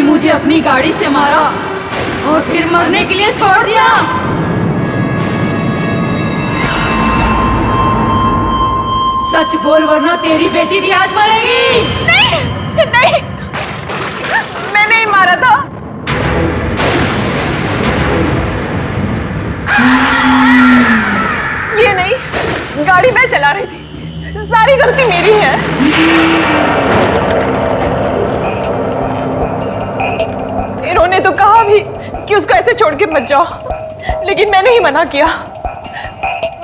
मुझे अपनी गाड़ी से मारा और फिर मरने के लिए छोड़ दिया। सच बोल वरना तेरी बेटी भी आज मरेगी। नहीं नहीं, मैं नहीं मारा था। ये नहीं, गाड़ी मैं चला रही थी, सारी गलती मेरी है। इन्होंने तो कहा भी कि उसको ऐसे छोड़ के मत जाओ, लेकिन मैंने ही मना किया।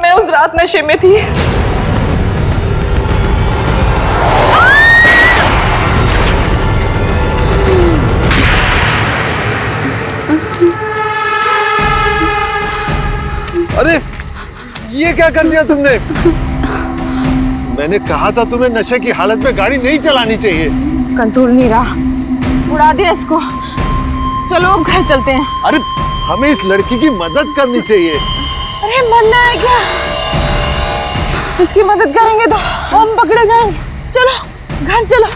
मैं उस रात नशे में थी। अरे ये क्या कर दिया तुमने? मैंने कहा था तुम्हें नशे की हालत में गाड़ी नहीं चलानी चाहिए। कंट्रोल नहीं रहा, उड़ा दिया इसको। चलो अब घर चलते हैं। अरे हमें इस लड़की की मदद करनी चाहिए। अरे मरना है क्या? इसकी मदद करेंगे तो हम पकड़े जाएंगे। चलो घर चलो,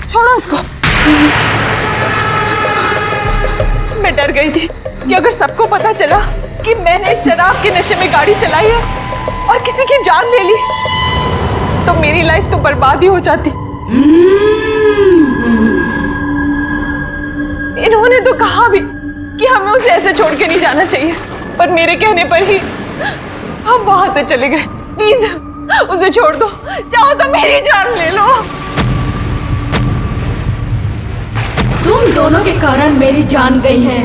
छोड़ो उसको। मैं डर गई थी कि अगर सबको पता चला कि मैंने शराब के नशे में गाड़ी चलाई है और किसी की जान ले ली, तो मेरी लाइफ तो बर्बाद ही हो जाती। इन्होंने तो कहा भी कि हमें उसे ऐसे छोड़ के नहीं जाना चाहिए, पर मेरे कहने पर ही हम वहां से चले गए। प्लीज उसे छोड़ दो, चाहो तो मेरी जान ले लो। तुम दोनों के कारण मेरी जान गई है।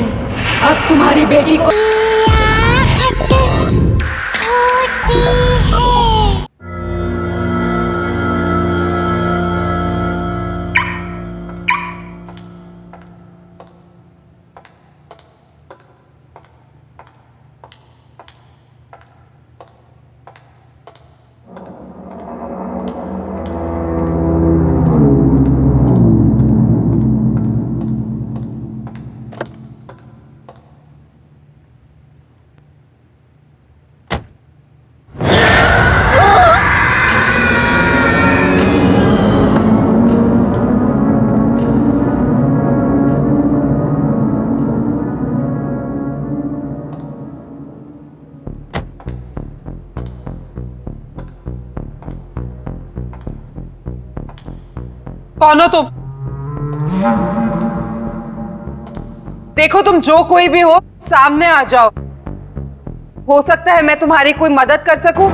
अब तुम्हारी बेटी को कौन हो तुम? देखो तुम जो कोई भी हो, सामने आ जाओ। हो सकता है मैं तुम्हारी कोई मदद कर सकूं।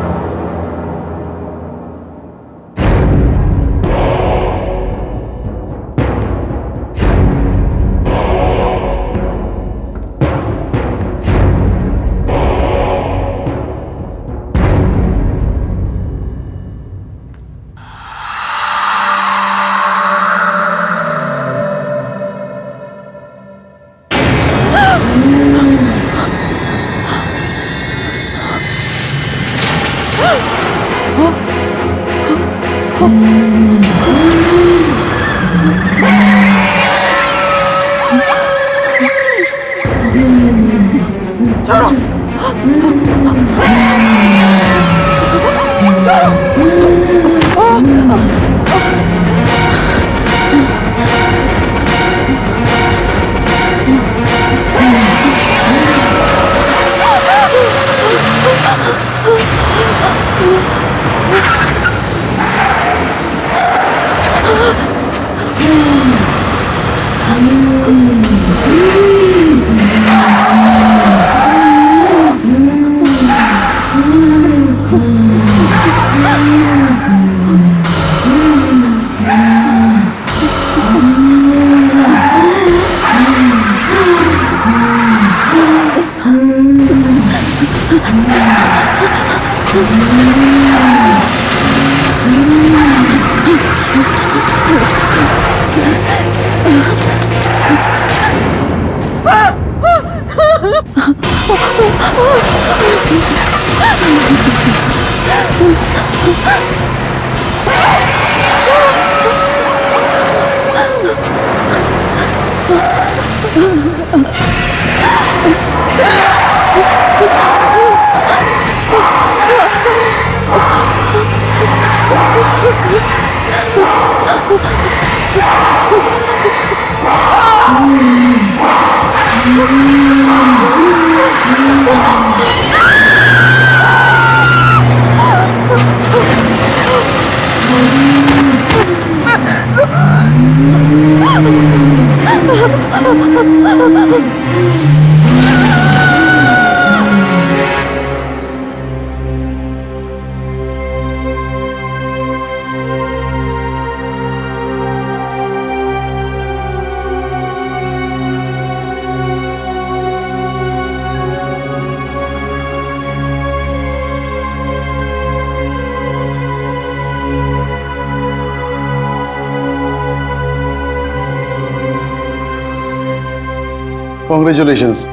कॉन्ग्रेचुलेशंस,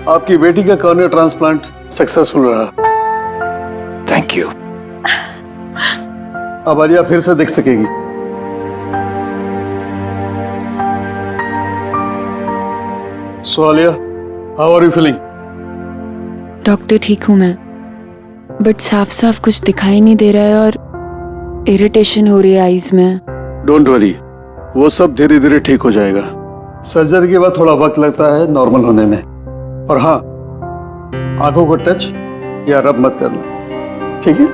आपकी बेटी का कॉर्निया ट्रांसप्लांट सक्सेसफुल रहा। Thank you. अब आलिया फिर से देख सकेगी। So Alia, how are you feeling? Doctor ठीक हूँ मैं, बट साफ साफ कुछ दिखाई नहीं दे रहा है और इरिटेशन हो रही है आईज में। डोंट वरी, वो सब धीरे धीरे ठीक हो जाएगा। सर्जरी के बाद थोड़ा वक्त लगता है नॉर्मल होने में। और हाँ, आंखों को टच या रब मत करना, ठीक है?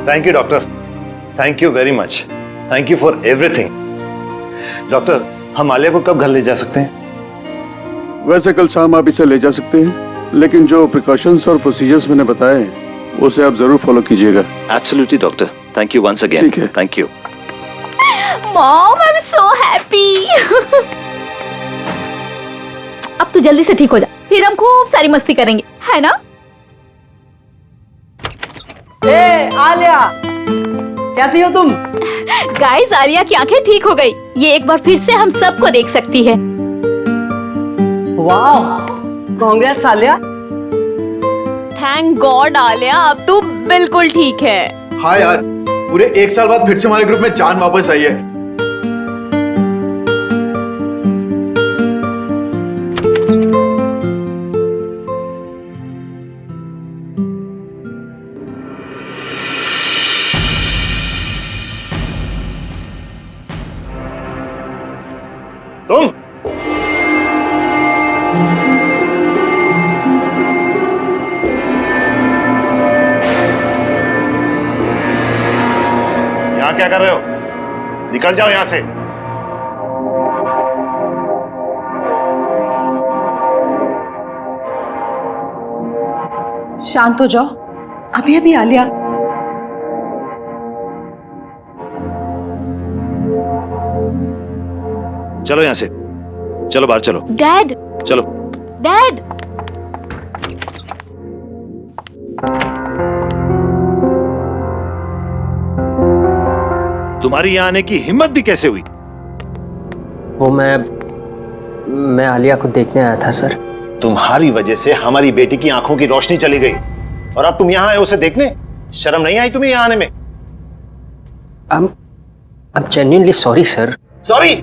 Thank you doctor, thank you very much, thank you for everything. Doctor, हम आलिया को कब घर ले जा सकते हैं? वैसे कल शाम आप इसे ले जा सकते हैं, लेकिन जो प्रिकॉशंस और प्रोसीजर्स मैंने बताए हैं उसे आप जरूर फॉलो कीजिएगा। Absolutely doctor, thank you once again. ठीक है। Thank you. Mom, I am so happy. अब तू जल्दी से ठीक हो जा, फिर हम खूब सारी मस्ती करेंगे, है ना? ए आलिया, कैसी हो तुम? गाइस, आलिया की आंखें ठीक हो गई। ये एक बार फिर से हम सबको देख सकती है। वाह, congrats Alia. Thank God Alia, अब तू बिल्कुल ठीक है। हाँ यार, पूरे 1 साल बाद फिर से हमारे ग्रुप में जान वापस आई है। तुम यहाँ क्या कर रहे हो? निकल जाओ यहां से। शांत हो जाओ, अभी अभी आलिया। चलो यहां से, चलो बाहर चलो। डैड, चलो। डैड, तुम्हारी यहां आने की हिम्मत भी कैसे हुई? वो मैं आलिया को देखने आया था सर। तुम्हारी वजह से हमारी बेटी की आंखों की रोशनी चली गई और अब तुम यहां आए उसे देखने? शर्म नहीं आई तुम्हें यहां आने में? I'm genuinely sorry sir. Sorry?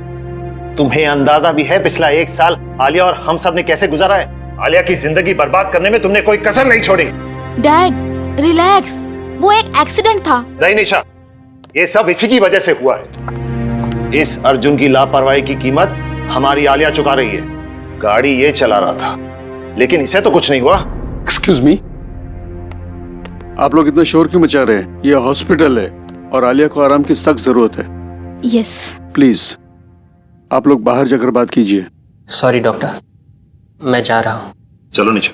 तुम्हें अंदाजा भी है पिछला 1 साल आलिया और हम सब ने कैसे गुजारा है? आलिया की जिंदगी बर्बाद करने में तुमने कोई कसर नहीं छोड़ी। डैड, रिलैक्स, वो एक एक्सीडेंट था। नहीं निशा, ये सब इसी की वजह से हुआ है। इस अर्जुन की लापरवाही की कीमत हमारी आलिया चुका रही है। गाड़ी ये चला रहा था, लेकिन इसे तो कुछ नहीं हुआ। एक्सक्यूज मी, आप लोग इतना शोर क्यों मचा रहे हैं? ये हॉस्पिटल है और आलिया को आराम की सख्त जरूरत है। यस। प्लीज आप लोग बाहर जाकर बात कीजिए। सॉरी डॉक्टर, मैं जा रहा हूँ। चलो निशा।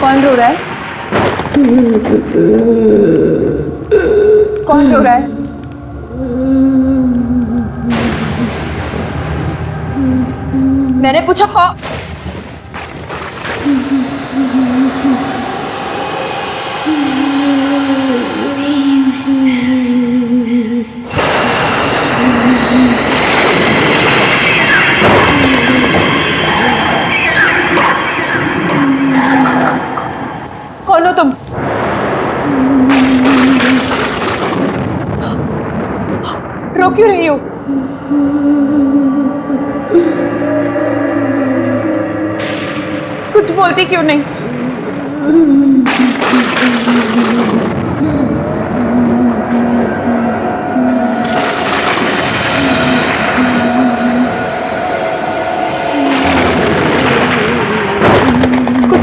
कौन रो रहा है? कौन रो रहा है? मैंने पूछा कौन? कौन हो तुम? रो क्यों रही हो? कुछ बोलती क्यों नहीं? कुछ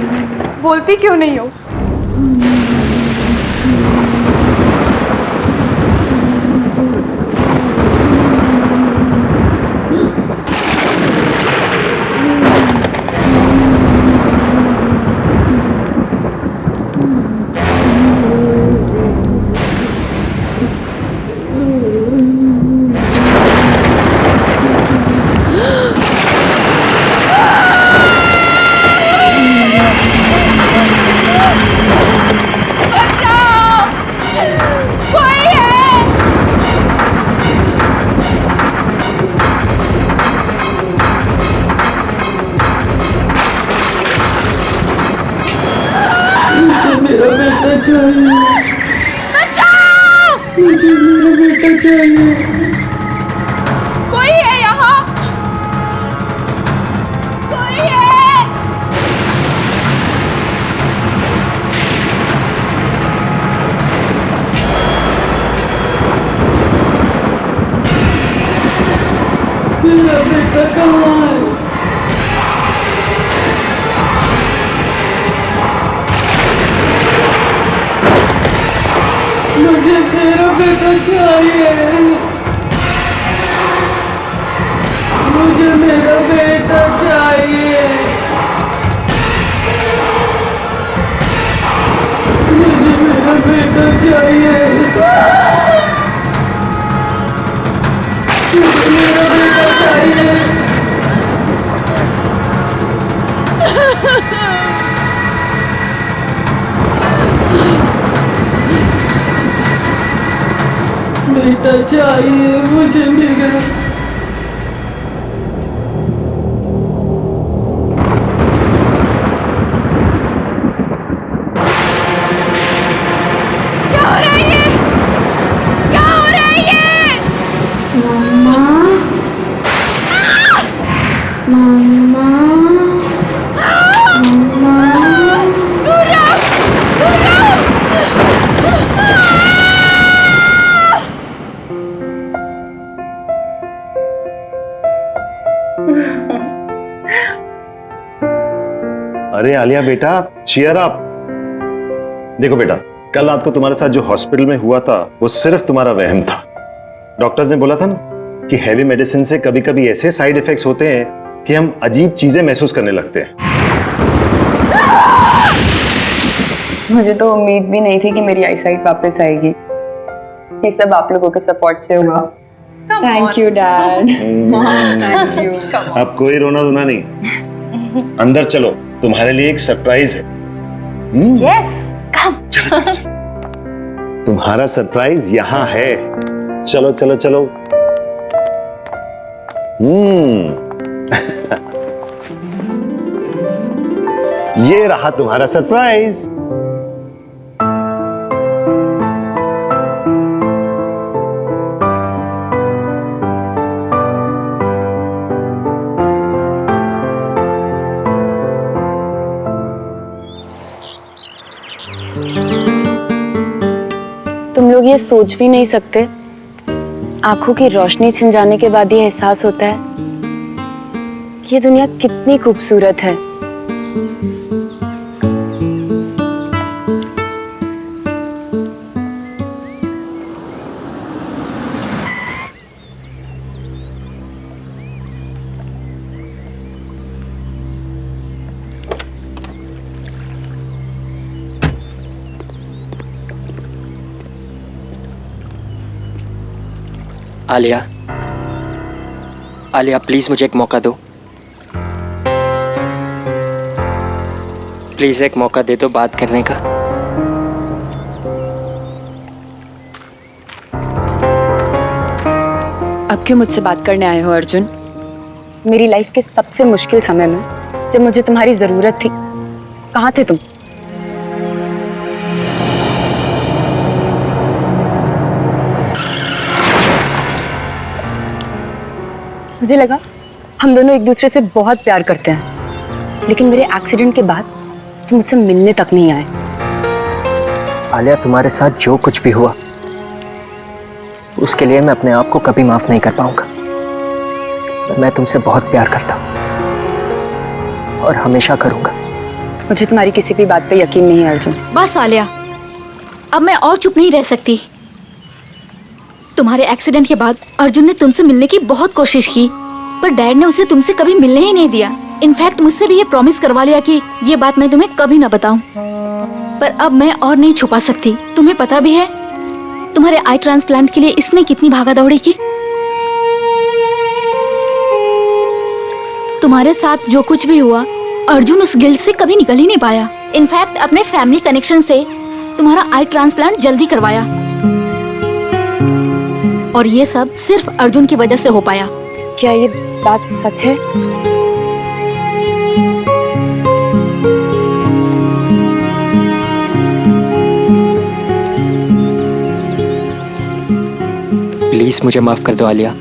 बोलती क्यों नहीं हो? कोई है यहाँ? कोई है? मेरा बेटा कहाँ है? मुझे मेरा बेटा चाहिए। मुझे मेरा बेटा चाहिए। मुझे मेरा बेटा चाहिए। मुझे मेरा बेटा चाहिए। बेटा चाहिए मुझे मेरा। क्या हो रहा है ये? क्या हो रहा है ये? मम्मा, मम्मा, मम्मा। दूर रहो! दूर रहो! अरे आलिया बेटा, चीयर अप। देखो बेटा, कल रात को तुम्हारे साथ जो हॉस्पिटल में हुआ था वो सिर्फ तुम्हारा वहम था। डॉक्टर्स ने बोला था ना कि हैवी मेडिसिन से कभी कभी ऐसे साइड इफेक्ट्स होते हैं कि हम अजीब चीजें महसूस करने लगते हैं। मुझे तो उम्मीद भी नहीं थी कि मेरी आईसाइट वापस आएगी। ये सब आप लोगों के सपोर्ट से हुआ। Thank you dad. Thank you. अब कोई रोना धोना नहीं, अंदर चलो, तुम्हारे लिए एक सरप्राइज है। यस, कम। चलो चलो चलो, तुम्हारा सरप्राइज यहाँ है। चलो चलो चलो। ये रहा तुम्हारा सरप्राइज। तुम लोग ये सोच भी नहीं सकते, आंखों की रोशनी छिन जाने के बाद ये एहसास होता है कि ये दुनिया कितनी खूबसूरत है। आलिया, आलिया प्लीज मुझे एक मौका दो, प्लीज एक मौका दे दो बात करने का। अब क्यों मुझसे बात करने आए हो अर्जुन? मेरी लाइफ के सबसे मुश्किल समय में जब मुझे तुम्हारी जरूरत थी, कहाँ थे तुम? मुझे लगा हम दोनों एक दूसरे से बहुत प्यार करते हैं, लेकिन मेरे एक्सीडेंट के बाद तुम मुझसे मिलने तक नहीं आए। आलिया, तुम्हारे साथ जो कुछ भी हुआ उसके लिए मैं अपने आप को कभी माफ नहीं कर पाऊंगा। मैं तुमसे बहुत प्यार करता हूं और हमेशा करूंगा। मुझे तुम्हारी किसी भी बात पे यकीन नहीं है अर्जुन। बस आलिया, अब मैं और चुप नहीं रह सकती। तुम्हारे एक्सीडेंट के बाद अर्जुन ने तुमसे मिलने की बहुत कोशिश की, पर डैड ने उसे तुमसे कभी मिलने ही नहीं दिया। इनफैक्ट मुझसे भी ये प्रॉमिस करवा लिया कि ये बात मैं तुम्हें कभी ना बताऊं। पर अब मैं और नहीं छुपा सकती। तुम्हें पता भी है तुम्हारे आई ट्रांसप्लांट के लिए इसने कितनी भागा दौड़ी की। तुम्हारे साथ जो कुछ भी हुआ, अर्जुन उस गिल्ट से कभी निकल ही नहीं पाया। इनफैक्ट अपने फैमिली कनेक्शन से तुम्हारा आई ट्रांसप्लांट जल्दी करवाया, और ये सब सिर्फ अर्जुन की वजह से हो पाया। क्या ये बात सच है? प्लीज मुझे माफ कर दो आलिया।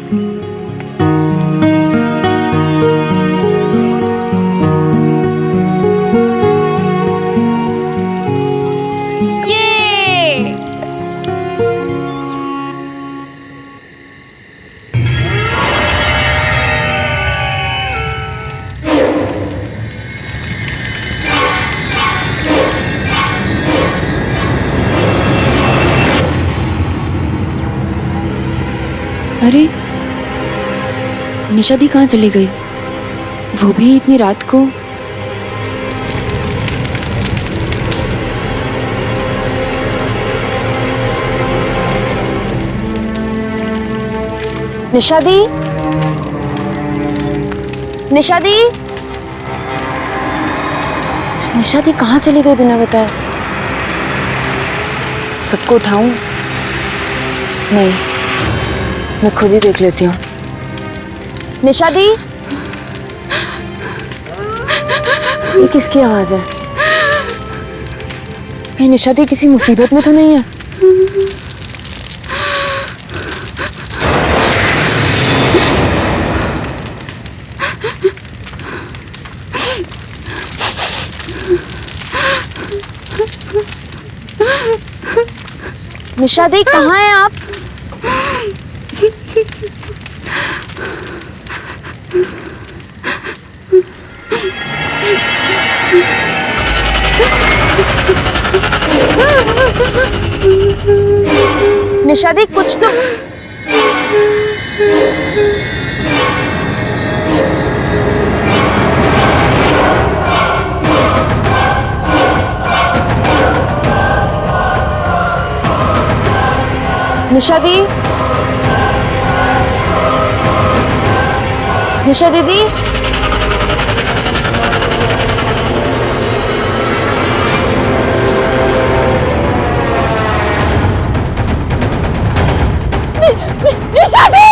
अरे निशा दी कहाँ चली गई? वो भी इतनी रात को? निशा दी, निशा दी, निशा दी कहाँ चली गई बिना बताए? सबको उठाऊं? नहीं, मैं खुद ही देख लेती हूँ। निशा दी, ये किसकी आवाज है? कहीं निशा दी किसी मुसीबत में तो नहीं है? निशा दी कहाँ हैं आप? निशा दी कुछ तो। निशा दी, निशा दीदी, निशा दी!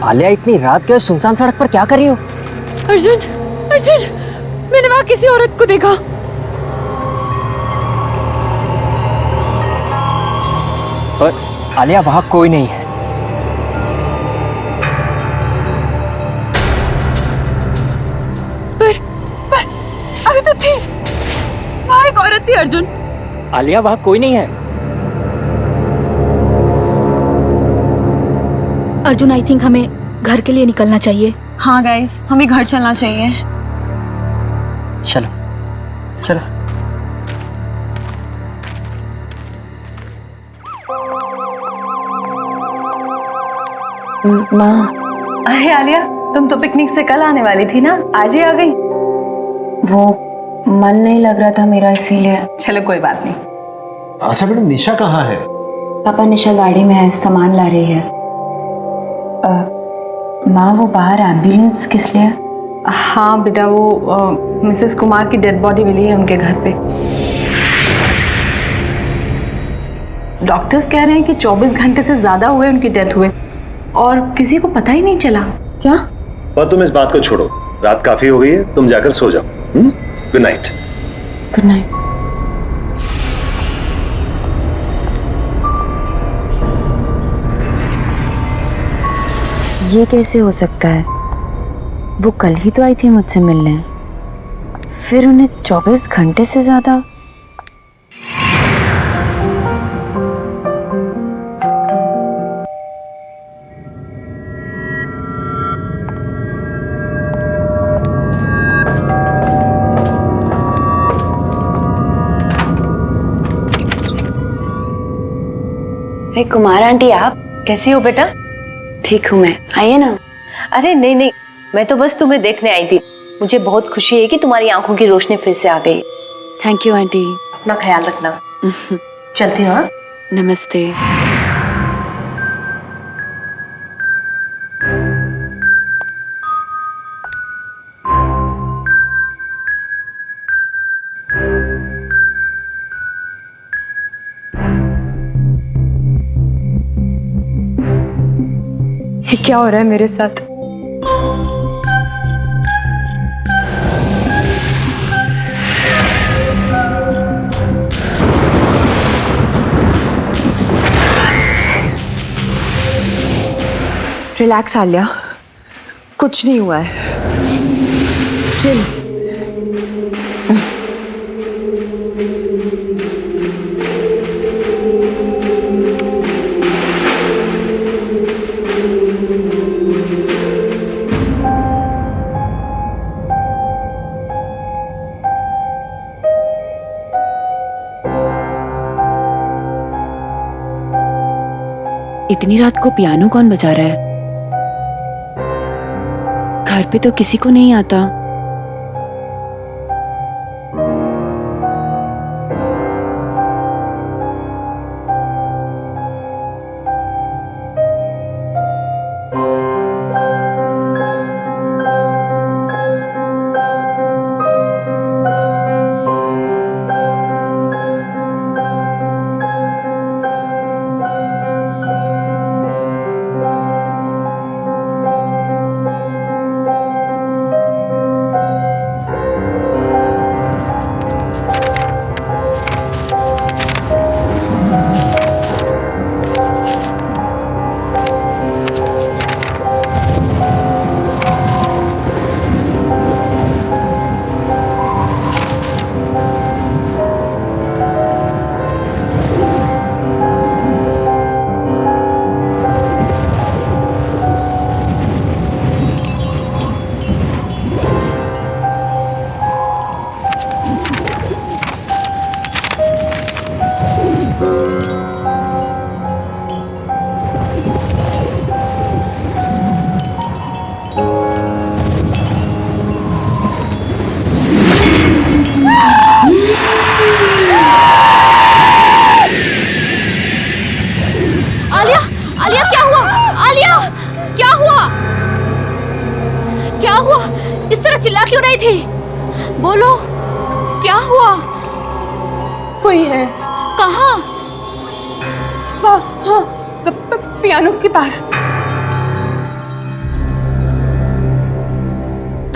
आलिया, इतनी रात के सुनसान सड़क पर क्या कर रही हो? अर्जुन, अर्जुन, मैंने वहां किसी औरत को देखा। पर आलिया, वहां कोई नहीं है। पर अभी तो थी, वहां एक औरत थी अर्जुन। आलिया, वहां कोई नहीं है। अर्जुन, आई थिंक हमें घर के लिए निकलना चाहिए। हाँ गाइस, हमें घर चलना चाहिए। चलो चलो। माँ, अरे आलिया, तुम तो पिकनिक से कल आने वाली थी ना, आज ही आ गई? वो मन नहीं लग रहा था मेरा, इसीलिए। चलो कोई बात नहीं। अच्छा बेटा, निशा कहाँ है? पापा, निशा गाड़ी में है, सामान ला रही है। माँ, वो बाहर एम्बुलेंस किस लिए? हाँ बेटा, वो मिसेस कुमार की डेड बॉडी मिली है उनके घर पे। डॉक्टर्स कह रहे हैं कि 24 घंटे से ज्यादा हुए उनकी डेथ हुए और किसी को पता ही नहीं चला। क्या? पर तुम इस बात को छोड़ो, रात काफी हो गई है, तुम जाकर सो जाओ। Good night. Good night. ये कैसे हो सकता है? वो कल ही तो आई थी मुझसे मिलने, फिर उन्हें 24 घंटे से ज्यादा। अरे कुमार आंटी, आप कैसी हो बेटा? ठीक हूँ मैं, आइए ना। अरे नहीं नहीं, मैं तो बस तुम्हें देखने आई थी। मुझे बहुत खुशी है कि तुम्हारी आंखों की रोशनी फिर से आ गई। Thank you aunty. अपना ख्याल रखना। चलती हूँ। हाँ? नमस्ते। ये क्या हो रहा है मेरे साथ? रिलैक्स आलिया, कुछ नहीं हुआ है। चिल। इतनी रात को पियानो कौन बजा रहा है? घर पे तो किसी को नहीं आता। चिल्ला क्यों रही थी? बोलो, क्या हुआ? कोई है। कहाँ? हाँ हाँ, पियानो के पास।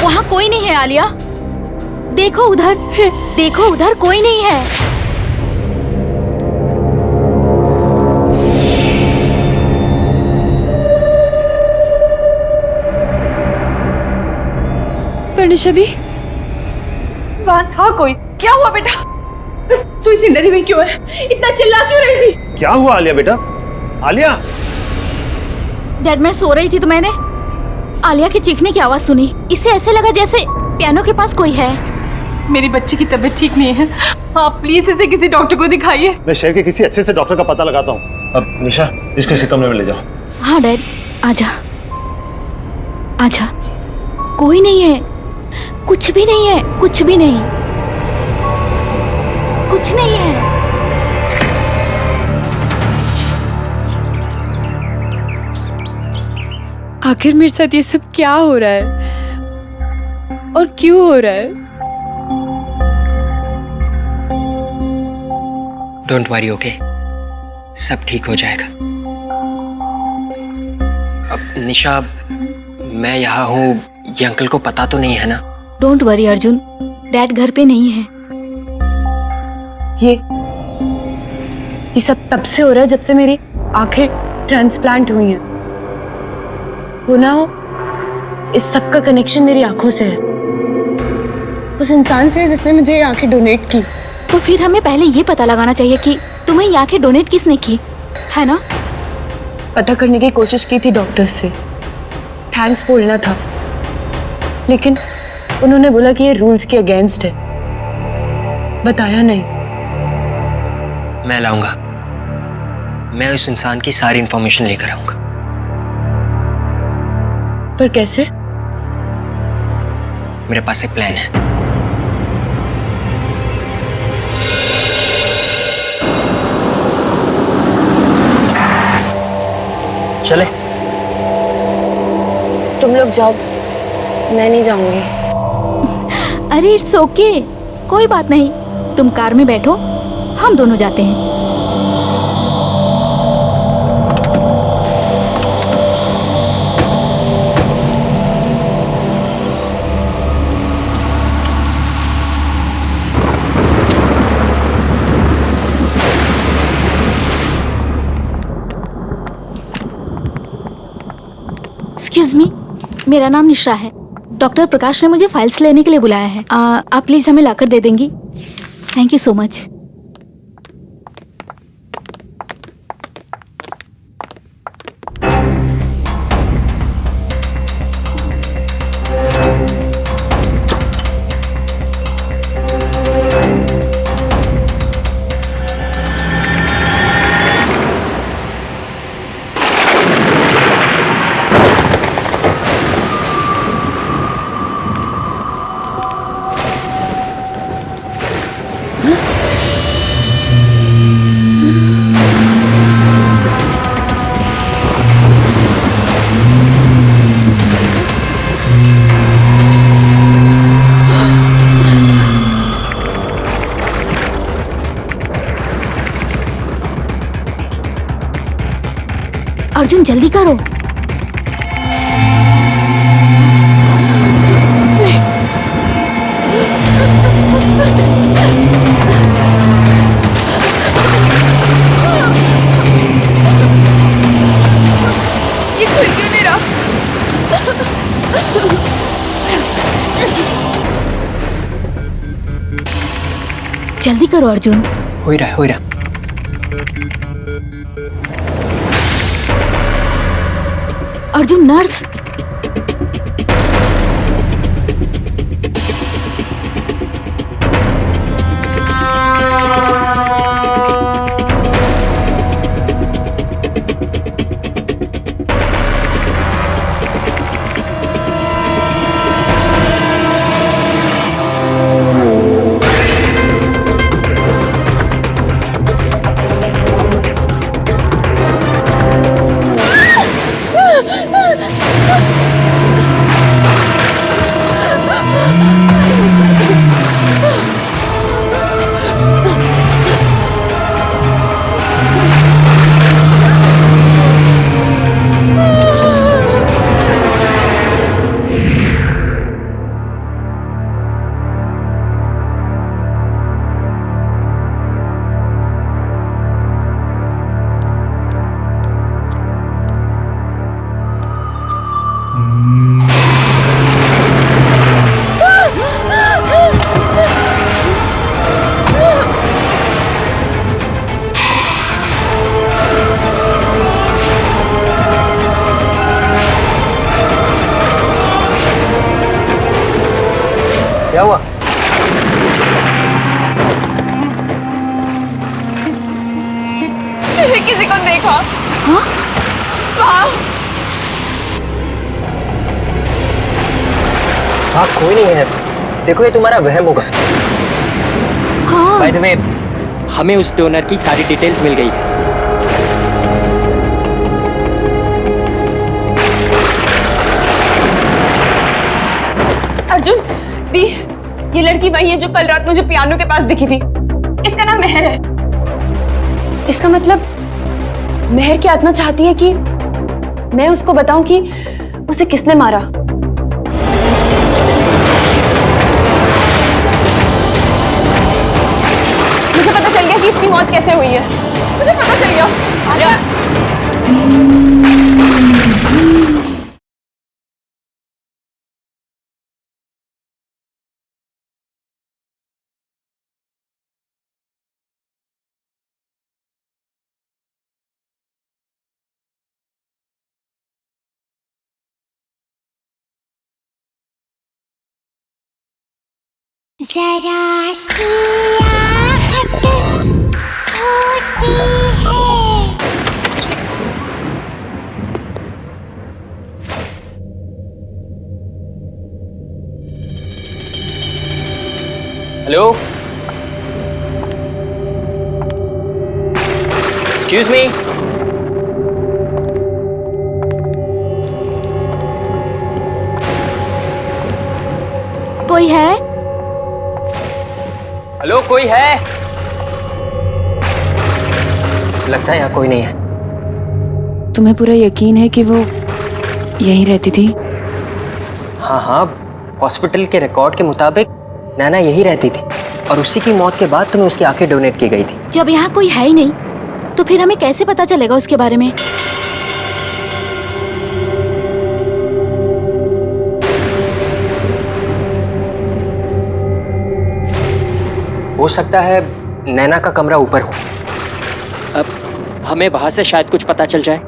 वहाँ कोई नहीं है आलिया। देखो उधर, देखो उधर कोई नहीं है। निशा दी, वहाँ था कोई। क्या हुआ बेटा? तू इतनी डरी हुई क्यों है? इतना चिल्ला क्यों रही थी? क्या हुआ आलिया बेटा? आलिया! डैड, मैं सो रही थी तो मैंने आलिया की चीखने की आवाज सुनी। इससे ऐसे लगा जैसे पियानो के पास कोई है। मेरी बच्ची की तबीयत ठीक नहीं है, आप प्लीज इसे किसी डॉक्टर को दिखाइए। मैं शहर के किसी अच्छे से डॉक्टर का पता लगाता हूँ। अब निशा, इसको इसी कमरे में ले जाओ। हाँ डैड, आजा। आजा। कोई नहीं है, कुछ भी नहीं है, कुछ भी नहीं, कुछ नहीं है। आखिर मेरे साथ ये सब क्या हो रहा है और क्यों हो रहा है? Don't worry, okay? सब ठीक हो जाएगा। अब निशा, मैं यहाँ हूँ, ये अंकल को पता तो नहीं है ना? डोंट वरी अर्जुन, डैड घर पे नहीं है। ये सब तब से हो रहा है जब से मेरी आंखें ट्रांसप्लांट हुई हैं। हो ना हो, इस सब का कनेक्शन मेरी आंखों से है, उस इंसान से है जिसने मुझे ये आंखें डोनेट की। तो फिर हमें पहले ये पता लगाना चाहिए कि तुम्हें ये आंखें डोनेट किसने की, है ना? पता करने की कोशिश की थी डॉक्टर्स से, थैंक्स बोलना था, लेकिन उन्होंने बोला कि ये रूल्स के अगेंस्ट है, बताया नहीं। मैं लाऊंगा, मैं उस इंसान की सारी इंफॉर्मेशन लेकर आऊंगा। पर कैसे? मेरे पास एक प्लान है। चले? तुम लोग जाओ, मैं नहीं जाऊंगी। अरे इट्स ओके, कोई बात नहीं, तुम कार में बैठो, हम दोनों जाते हैं। एक्सक्यूज मी, मेरा नाम निशा है। डॉक्टर प्रकाश ने मुझे फाइल्स लेने के लिए बुलाया है। आप प्लीज हमें लाकर दे देंगी? Thank you so much. Arjun जल्दी करो। ये खुल क्यों नहीं रहा? जल्दी करो अर्जुन। हो ही रहा है, हो ही रहा। अर्जुन नर्स। क्या हुआ? मैंने किसी को देखा। हाँ? वहाँ हाँ कोई नहीं है, देखो ये तुम्हारा वहम होगा। हाँ बाय द वे, हमें उस डोनर की सारी डिटेल्स मिल गई है। अर्जुन, दी, ये लड़की वही है जो कल रात मुझे पियानो के पास दिखी थी। इसका नाम मेहर है। इसका मतलब मेहर की आत्मा चाहती है कि मैं उसको बताऊं कि उसे किसने मारा। मुझे पता चल गया कि इसकी मौत कैसे हुई है। मुझे पता चल गया। आलिया। जरा सी आहट होती है। Hello, excuse me. कोई है? हेलो, कोई है? लगता है यहाँ कोई नहीं है। तुम्हें पूरा यकीन है कि वो यहीं रहती थी? हाँ हाँ, हॉस्पिटल के रिकॉर्ड के मुताबिक नैना यही रहती थी और उसी की मौत के बाद तुम्हें उसकी आंखें डोनेट की गई थी। जब यहाँ कोई है ही नहीं तो फिर हमें कैसे पता चलेगा उसके बारे में? हो सकता है नैना का कमरा ऊपर हो। अब हमें वहां से शायद कुछ पता चल जाए।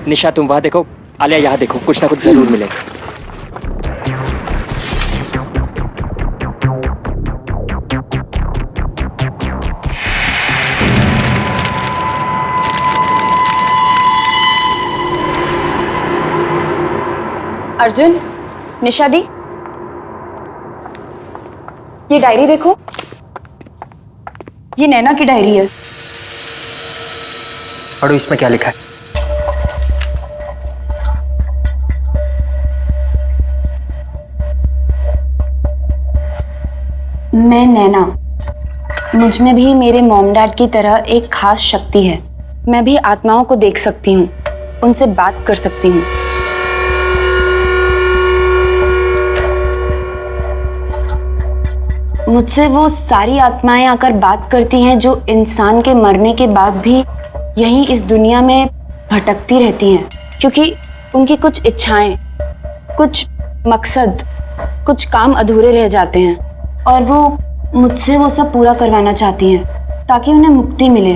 निशा, तुम वहां देखो, आलिया यहाँ देखो, कुछ ना कुछ जरूर मिलेगा। अर्जुन, निशा दी, ये डायरी देखो। ये नैना की डायरी है। पढ़ो, इसमें क्या लिखा है? मैं नैना, मुझ में भी मेरे मॉम डैड की तरह एक खास शक्ति है। मैं भी आत्माओं को देख सकती हूँ, उनसे बात कर सकती हूँ। मुझसे वो सारी आत्माएं आकर बात करती हैं जो इंसान के मरने के बाद भी यहीं इस दुनिया में भटकती रहती हैं, क्योंकि उनकी कुछ इच्छाएं, कुछ मकसद, कुछ काम अधूरे रह जाते हैं और वो मुझसे वो सब पूरा करवाना चाहती हैं ताकि उन्हें मुक्ति मिले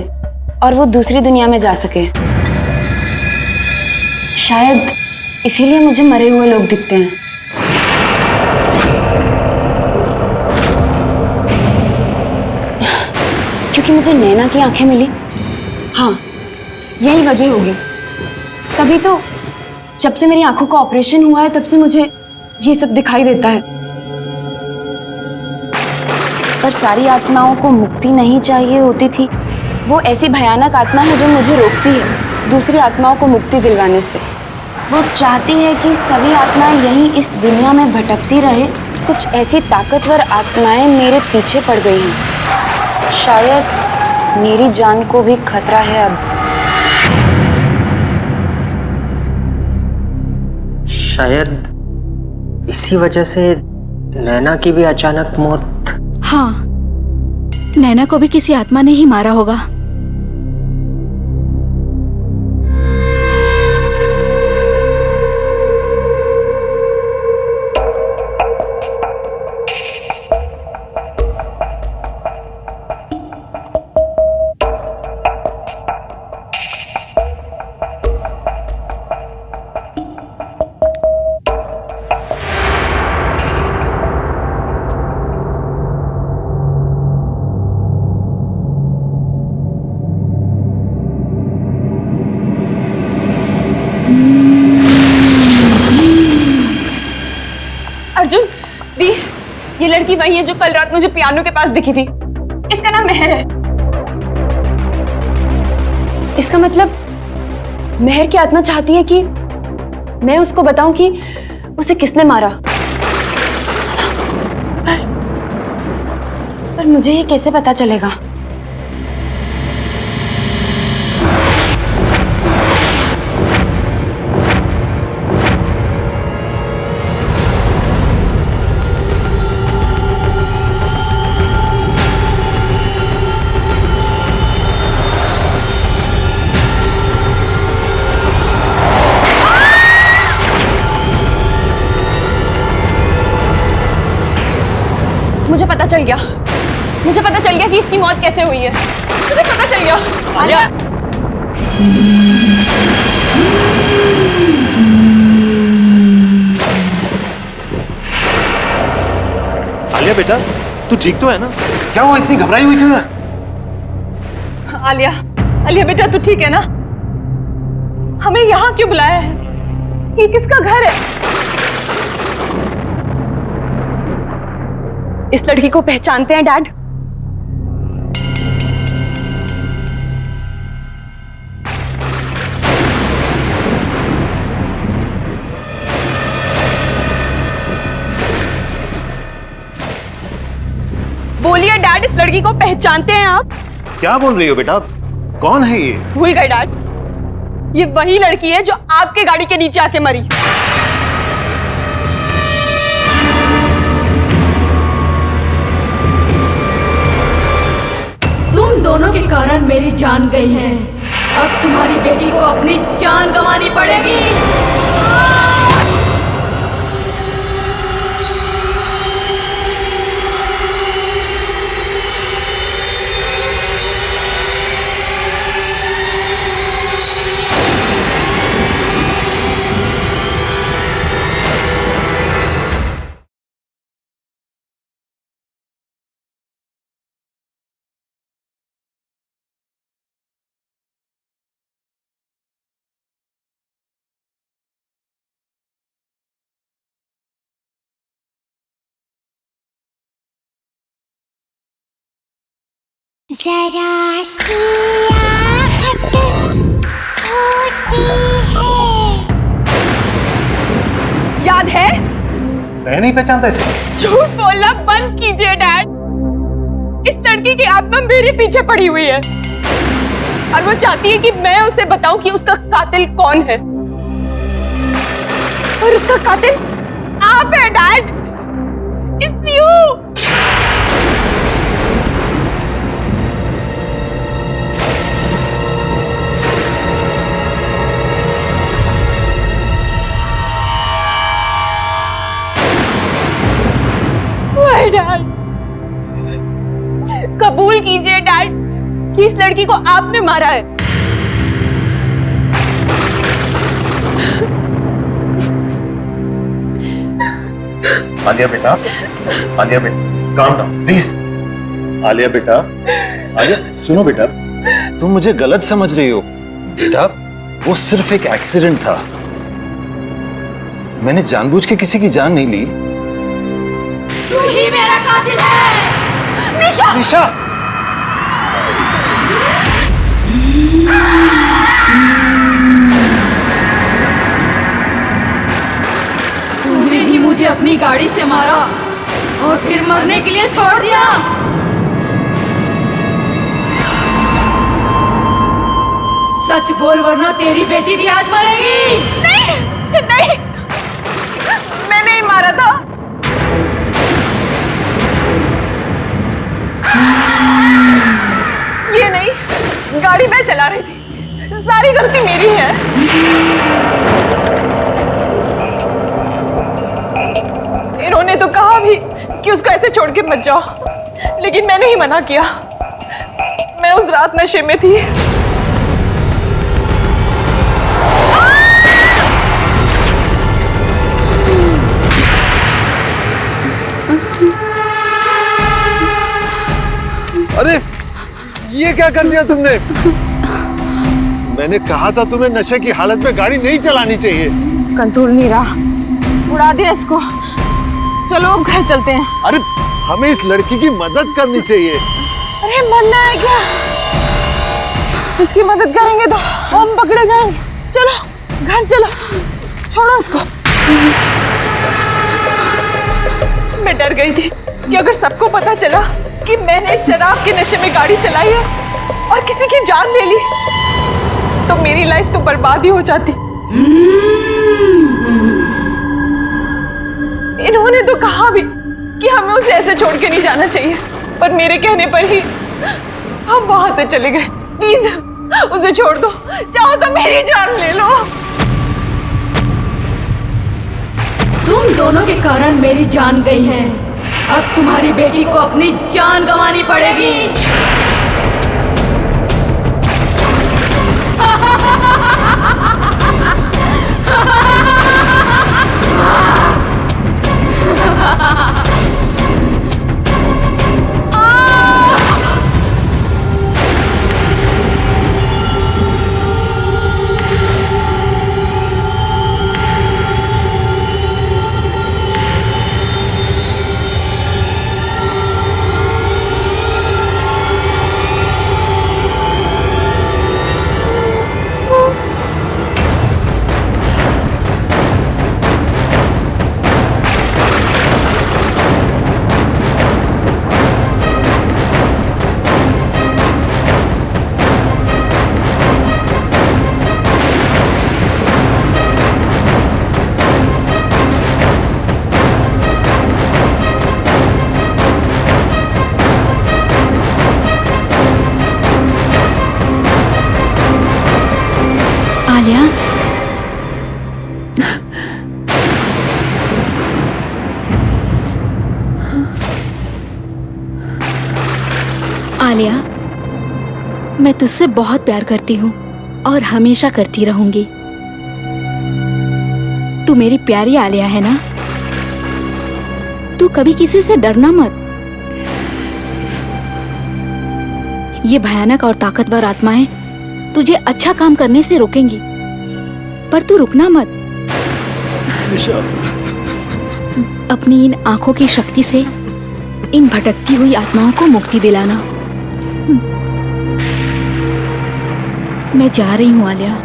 और वो दूसरी दुनिया में जा सके। शायद इसीलिए मुझे मरे हुए लोग दिखते हैं। क्योंकि मुझे नैना की आंखें मिली। हाँ, यही वजह होगी। तभी तो जब से मेरी आंखों का ऑपरेशन हुआ है तब से मुझे ये सब दिखाई देता है। पर सारी आत्माओं को मुक्ति नहीं चाहिए होती थी। वो ऐसी भयानक आत्मा है जो मुझे रोकती है दूसरी आत्माओं को मुक्ति दिलवाने से। वो चाहती है कि सभी आत्माएं यहीं इस दुनिया में भटकती रहे। कुछ ऐसी ताकतवर आत्माएं मेरे पीछे पड़ गई हैं। शायद मेरी जान को भी खतरा है अब। शायद इसी वजह से नैना की भी अचानक मौत। हाँ, नैना को भी किसी आत्मा ने ही मारा होगा। अर्जुन, दी, ये लड़की वही है जो कल रात मुझे पियानो के पास दिखी थी। इसका नाम मेहर है। इसका मतलब मेहर की आत्मा चाहती है कि मैं उसको बताऊं कि उसे किसने मारा। पर मुझे ये कैसे पता चलेगा? मुझे पता चल गया कि इसकी मौत कैसे हुई है। मुझे पता चल गया। आलिया, आलिया बेटा, तू ठीक तो है ना? क्या हुआ, इतनी घबराई हुई क्यों है? आलिया, आलिया बेटा तू ठीक है ना? हमें यहाँ क्यों बुलाया है? ये किसका घर है? इस लड़की को पहचानते हैं डैड? बोलिए डैड, इस लड़की को पहचानते हैं आप? क्या बोल रही हो बेटा? कौन है ये? भूल गए डैड, ये वही लड़की है जो आपके गाड़ी के नीचे आके मरी। तुम दोनों के कारण मेरी जान गई है। अब तुम्हारी बेटी को अपनी जान गंवानी पड़ेगी। जरा सी आहट होती है। याद है? मैं नहीं पहचानता इसे। झूठ बोलना बंद कीजिए डैड। इस लड़की की आत्मा मेरे पीछे पड़ी हुई है और वो चाहती है कि मैं उसे बताऊं कि उसका कातिल कौन है। और उसका कातिल आप है डैड। It's you. डैड, कबूल कीजिए डैड कि इस लड़की को आपने मारा है। आलिया बेटा, आलिया बेटा, काम डाउन प्लीज। आलिया बेटा, आलिया सुनो बेटा, तुम मुझे गलत समझ रही हो। बेटा, वो सिर्फ एक एक्सीडेंट था। मैंने जानबूझ के किसी की जान नहीं ली। तू ही मेरा कातिल है। निशा! निशा! तूने ही मुझे अपनी गाड़ी से मारा और फिर मरने के लिए छोड़ दिया। सच बोल वरना तेरी बेटी भी आज मरेगी। नहीं, नहीं, मैं नहीं मारा था। सारी गलती मेरी है। इन्होंने तो कहा भी कि उसको ऐसे छोड़ के मत जाओ, लेकिन मैंने ही मना किया। मैं उस रात नशे में थी। अरे ये क्या कर दिया तुमने? मैंने कहा था तुम्हें नशे की हालत में गाड़ी नहीं चलानी चाहिए। कंट्रोल नहीं रहा, उड़ा दिया इसको। चलो अब घर चलते हैं। अरे हमें इस लड़की की मदद करनी चाहिए। अरे मरना है क्या? इसकी मदद करेंगे तो हम पकड़े जाएंगे। चलो घर चलो, छोड़ो उसको। मैं डर गई थी कि अगर सबको पता चला कि मैंने शराब के नशे में गाड़ी चलाई है और किसी की जान ले ली, तो मेरी लाइफ तो बर्बाद ही हो जाती। इन्होंने तो कहा भी कि हमें उसे ऐसे छोड़ के नहीं जाना चाहिए, पर मेरे कहने पर ही हम वहां से चले गए। प्लीज उसे छोड़ दो, चाहो तो मेरी जान ले लो। तुम दोनों के कारण मेरी जान गई है, अब तुम्हारी बेटी को अपनी जान गंवानी पड़ेगी। आलिया, मैं तुझसे बहुत प्यार करती हूँ और हमेशा करती रहूंगी। तू मेरी प्यारी आलिया है ना? तू कभी किसी से डरना मत। ये भयानक और ताकतवर आत्माएं तुझे अच्छा काम करने से रोकेंगी, पर तू रुकना मत। अपनी इन आंखों की शक्ति से इन भटकती हुई आत्माओं को मुक्ति दिलाना। मैं जा रही हूँ आलिया,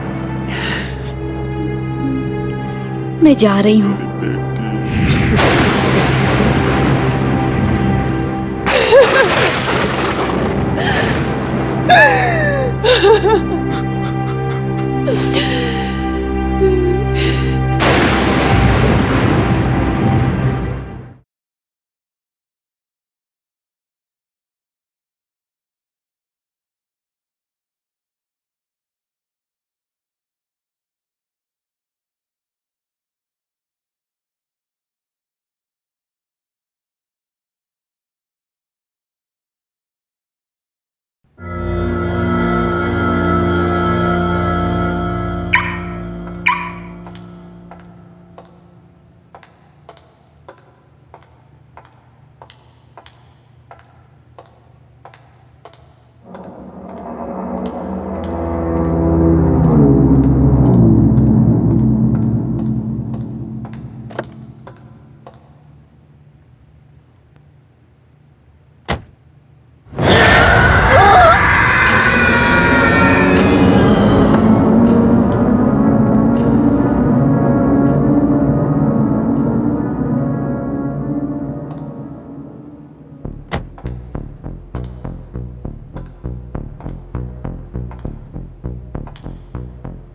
मैं जा रही हूँ।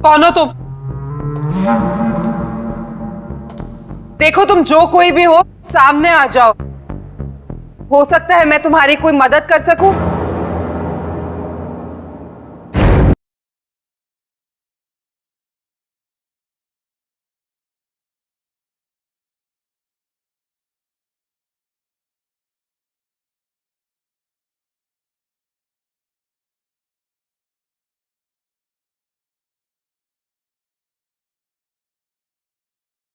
कौन हो तुम? देखो तुम जो कोई भी हो, सामने आ जाओ। हो सकता है मैं तुम्हारी कोई मदद कर सकूं।